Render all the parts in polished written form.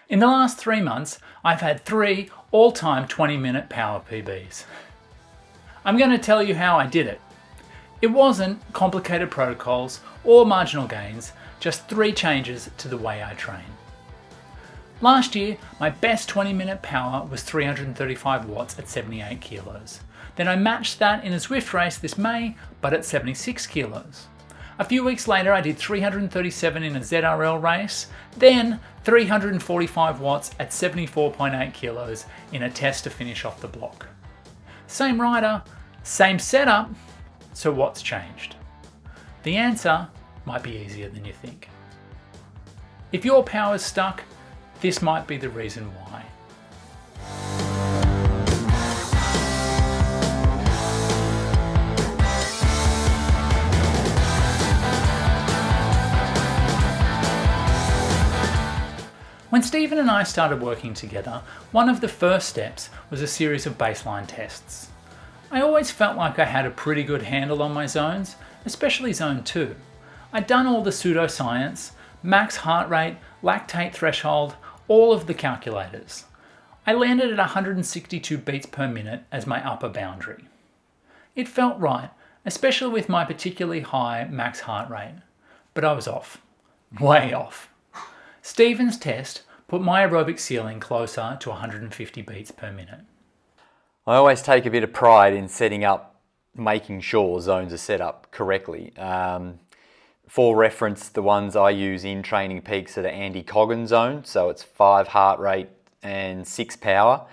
In the last 3 months, I've had 3 all-time 20-minute power PBs. I'm going to tell you how I did it. It wasn't complicated protocols or marginal gains, just 3 changes to the way I train. Last year, my best 20-minute power was 335 watts at 78 kilos. Then I matched that in a Zwift race this May, but at 76 kilos. A few weeks later, I did 337 in a ZRL race, then 345 watts at 74.8 kilos in a test to finish off the block. Same rider, same setup, so what's changed? The answer might be easier than you think. If your power's stuck, this might be the reason why. When Stephen and I started working together, one of the first steps was a series of baseline tests. I always felt like I had a pretty good handle on my zones, especially zone 2. I'd done all the pseudoscience, max heart rate, lactate threshold, all of the calculators. I landed at 162 beats per minute as my upper boundary. It felt right, especially with my particularly high max heart rate, but I was off. Way off. Stephen's test put my aerobic ceiling closer to 150 beats per minute. I always take a bit of pride in making sure zones are set up correctly. For reference, the ones I use in Training Peaks are the Andy Coggan zone, so it's 5 heart rate and 6 power.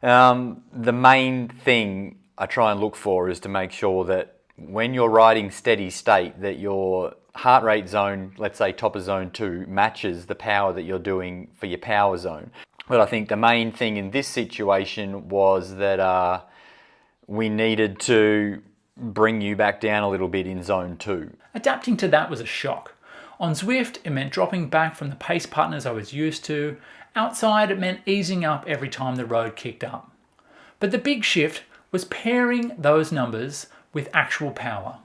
The main thing I try and look for is to make sure that when you're riding steady state, that your heart rate zone, let's say top of zone 2, matches the power that you're doing for your power zone. But I think the main thing in this situation was that we needed to bring you back down a little bit in zone 2. Adapting to that was a shock. On Zwift, it meant dropping back from the pace partners I was used to. Outside, it meant easing up every time the road kicked up. But the big shift was pairing those numbers with actual power.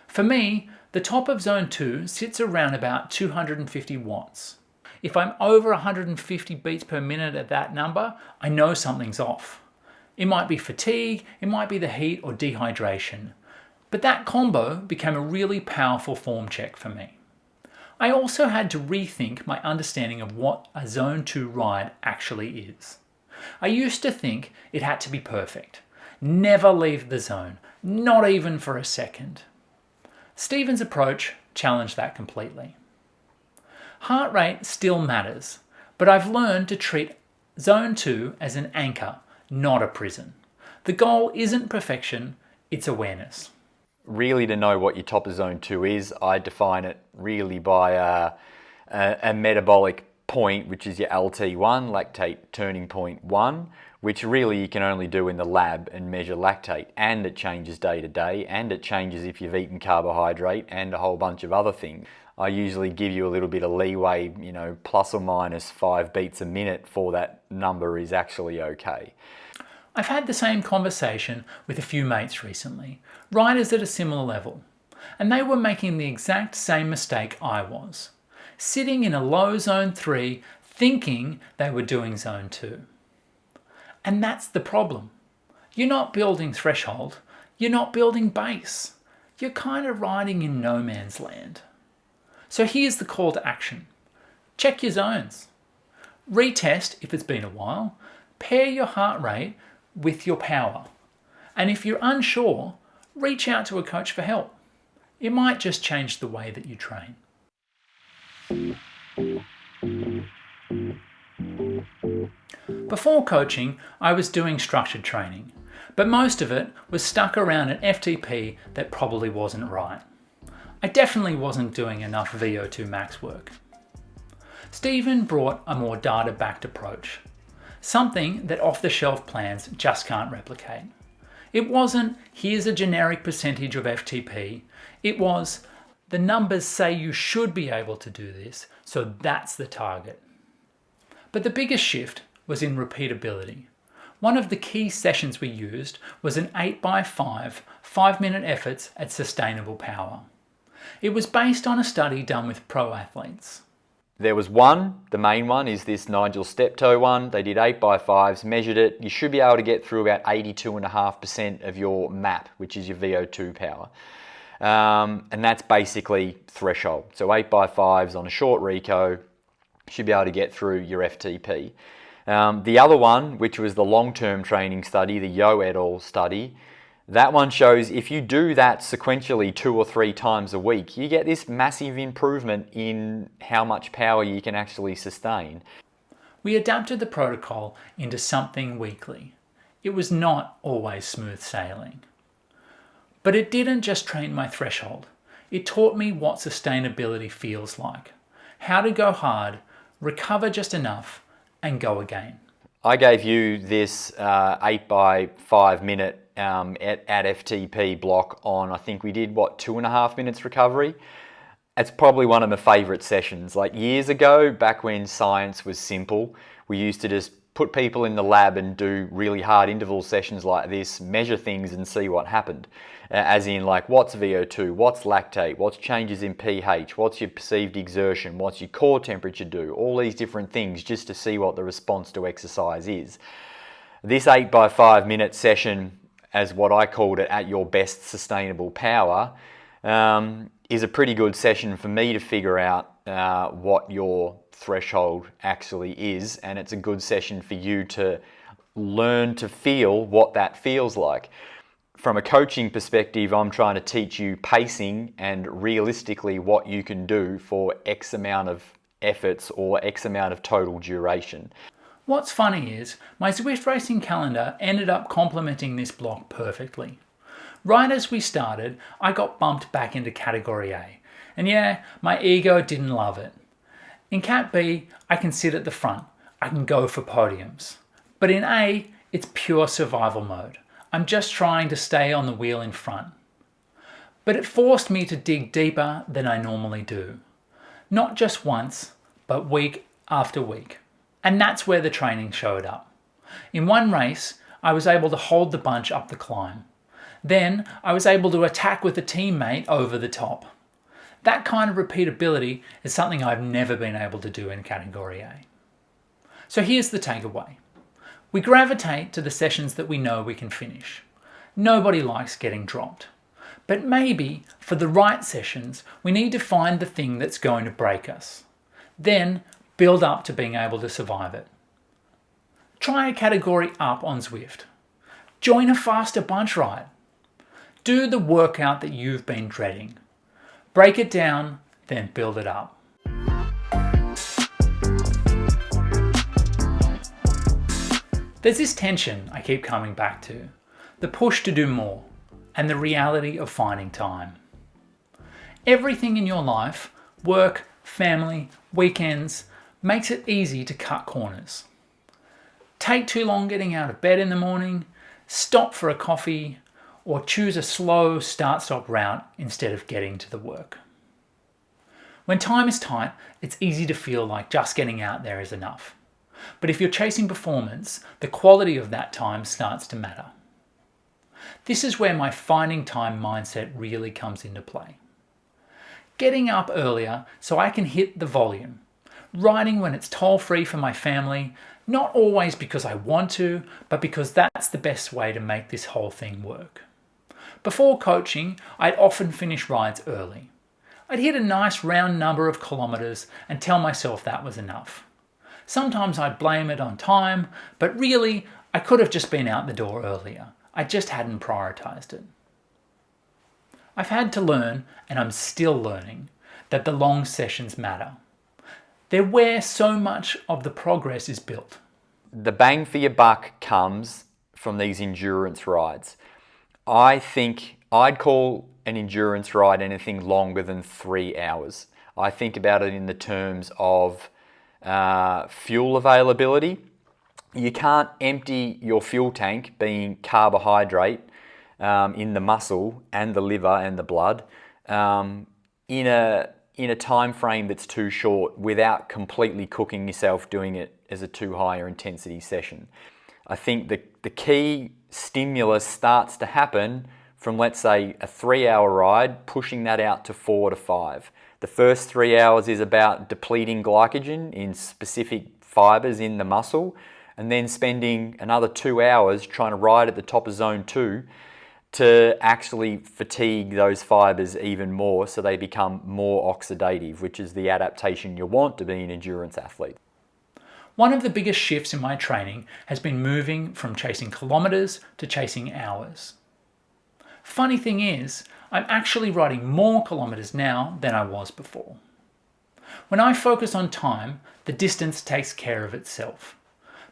For me, the top of zone 2 sits around about 250 watts. If I'm over 150 beats per minute at that number, I know something's off. It might be fatigue, it might be the heat or dehydration. But that combo became a really powerful form check for me. I also had to rethink my understanding of what a zone 2 ride actually is. I used to think it had to be perfect. Never leave the zone, not even for a second. Stephen's approach challenged that completely. Heart rate still matters, but I've learned to treat zone 2 as an anchor, not a prison. The goal isn't perfection, it's awareness. Really, to know what your top of zone 2 is, I define it really by a metabolic point, which is your LT1, lactate turning point 1, which really you can only do in the lab and measure lactate, and it changes day to day, and it changes if you've eaten carbohydrate and a whole bunch of other things. I usually give you a little bit of leeway, plus or minus 5 beats a minute for that number is actually okay. I've had the same conversation with a few mates recently, riders at a similar level, and they were making the exact same mistake I was, sitting in a low zone 3 thinking they were doing zone 2. And that's the problem. You're not building threshold, you're not building base. You're kind of riding in no man's land. So here's the call to action. Check your zones. Retest if it's been a while. Pair your heart rate with your power. And if you're unsure, reach out to a coach for help. It might just change the way that you train. Before coaching, I was doing structured training, but most of it was stuck around an FTP that probably wasn't right. I definitely wasn't doing enough VO2 max work. Stephen brought a more data-backed approach, something that off-the-shelf plans just can't replicate. It wasn't, here's a generic percentage of FTP, it was, the numbers say you should be able to do this, so that's the target. But the biggest shift was in repeatability. One of the key sessions we used was an 8x5, 5-minute efforts at sustainable power. It was based on a study done with pro athletes. There was one, the main one is this Nigel Steptoe one. They did 8x5s, measured it. You should be able to get through about 82.5% of your MAP, which is your VO2 power. And that's basically threshold. So 8x5s on a short reco, should be able to get through your FTP. The other one, which was the long-term training study, the Yo et al. Study, that one shows if you do that sequentially 2 or 3 times a week, you get this massive improvement in how much power you can actually sustain. We adapted the protocol into something weekly. It was not always smooth sailing. But it didn't just train my threshold. It taught me what sustainability feels like, how to go hard, recover just enough, and go again. I gave you this 8x5 minute at FTP block on, I think we did, 2.5 minutes recovery. It's probably one of my favourite sessions. Like years ago, back when science was simple, we used to just put people in the lab and do really hard interval sessions like this, measure things and see what happened. As in, like, what's VO2, what's lactate, what's changes in pH, what's your perceived exertion, what's your core temperature do, all these different things just to see what the response to exercise is. This 8x5 minute session, as what I called it, at your best sustainable power, is a pretty good session for me to figure out what your threshold actually is, and it's a good session for you to learn to feel what that feels like. From a coaching perspective, I'm trying to teach you pacing and realistically what you can do for X amount of efforts or X amount of total duration. What's funny is, my Zwift racing calendar ended up complementing this block perfectly. Right as we started, I got bumped back into Category A. And yeah, my ego didn't love it. In Cat B, I can sit at the front. I can go for podiums. But in A, it's pure survival mode. I'm just trying to stay on the wheel in front. But it forced me to dig deeper than I normally do. Not just once, but week after week. And that's where the training showed up. In one race, I was able to hold the bunch up the climb. Then I was able to attack with a teammate over the top. That kind of repeatability is something I've never been able to do in Category A. So here's the takeaway. We gravitate to the sessions that we know we can finish. Nobody likes getting dropped. But maybe, for the right sessions, we need to find the thing that's going to break us. Then, build up to being able to survive it. Try a category up on Zwift. Join a faster bunch ride. Do the workout that you've been dreading. Break it down, then build it up. There's this tension I keep coming back to, the push to do more, and the reality of finding time. Everything in your life, work, family, weekends, makes it easy to cut corners. Take too long getting out of bed in the morning, stop for a coffee, or choose a slow start-stop route instead of getting to the work. When time is tight, it's easy to feel like just getting out there is enough. But if you're chasing performance, the quality of that time starts to matter. This is where my finding time mindset really comes into play. Getting up earlier so I can hit the volume. Riding when it's toll-free for my family, not always because I want to, but because that's the best way to make this whole thing work. Before coaching, I'd often finish rides early. I'd hit a nice round number of kilometers and tell myself that was enough. Sometimes I'd blame it on time, but really, I could have just been out the door earlier. I just hadn't prioritized it. I've had to learn, and I'm still learning, that the long sessions matter. They're where so much of the progress is built. The bang for your buck comes from these endurance rides. I think I'd call an endurance ride anything longer than 3 hours. I think about it in the terms of fuel availability. You can't empty your fuel tank, being carbohydrate, in the muscle and the liver and the blood, in a time frame that's too short without completely cooking yourself doing it as a too higher intensity session. I think the key stimulus starts to happen from, let's say, a 3 hour ride, pushing that out to 4 to 5. The first 3 hours is about depleting glycogen in specific fibers in the muscle, and then spending another 2 hours trying to ride at the top of zone 2 to actually fatigue those fibers even more so they become more oxidative, which is the adaptation you want to be an endurance athlete. One of the biggest shifts in my training has been moving from chasing kilometers to chasing hours. Funny thing is, I'm actually riding more kilometers now than I was before. When I focus on time, the distance takes care of itself.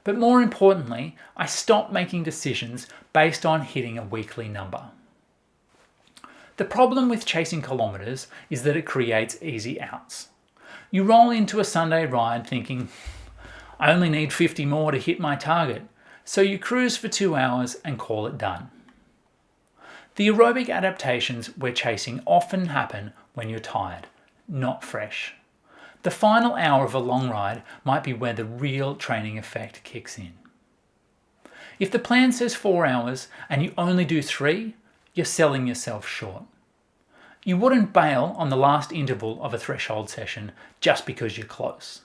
But more importantly, I stop making decisions based on hitting a weekly number. The problem with chasing kilometers is that it creates easy outs. You roll into a Sunday ride thinking, I only need 50 more to hit my target, so you cruise for 2 hours and call it done. The aerobic adaptations we're chasing often happen when you're tired, not fresh. The final hour of a long ride might be where the real training effect kicks in. If the plan says 4 hours and you only do 3, you're selling yourself short. You wouldn't bail on the last interval of a threshold session just because you're close.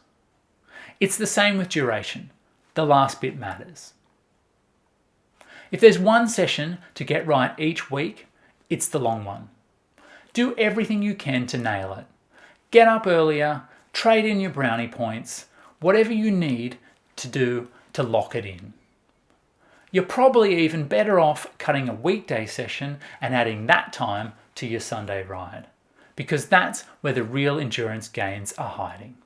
It's the same with duration. The last bit matters. If there's one session to get right each week, it's the long one. Do everything you can to nail it. Get up earlier, trade in your brownie points, whatever you need to do to lock it in. You're probably even better off cutting a weekday session and adding that time to your Sunday ride, because that's where the real endurance gains are hiding.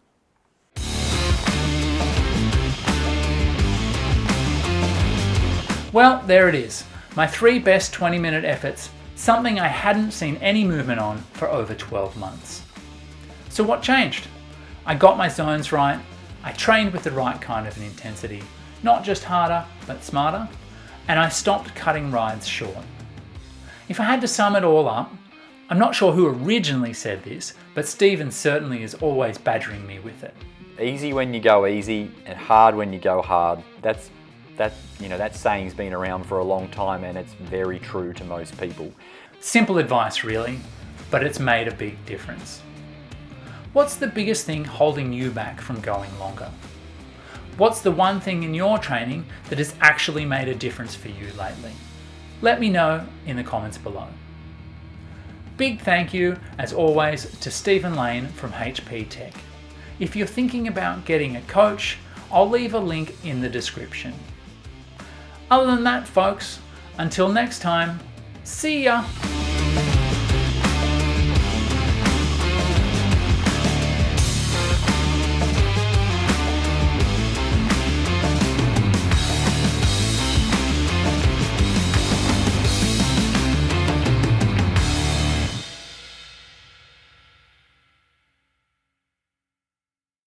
Well, there it is, my 3 best 20-minute efforts, something I hadn't seen any movement on for over 12 months. So what changed? I got my zones right, I trained with the right kind of an intensity, not just harder, but smarter, and I stopped cutting rides short. If I had to sum it all up, I'm not sure who originally said this, but Stephen certainly is always badgering me with it. Easy when you go easy and hard when you go hard. That saying's been around for a long time, and it's very true to most people. Simple advice really, but it's made a big difference. What's the biggest thing holding you back from going longer? What's the one thing in your training that has actually made a difference for you lately? Let me know in the comments below. Big thank you, as always, to Stephen Lane from HP Tech. If you're thinking about getting a coach, I'll leave a link in the description. Other than that, folks, until next time, see ya!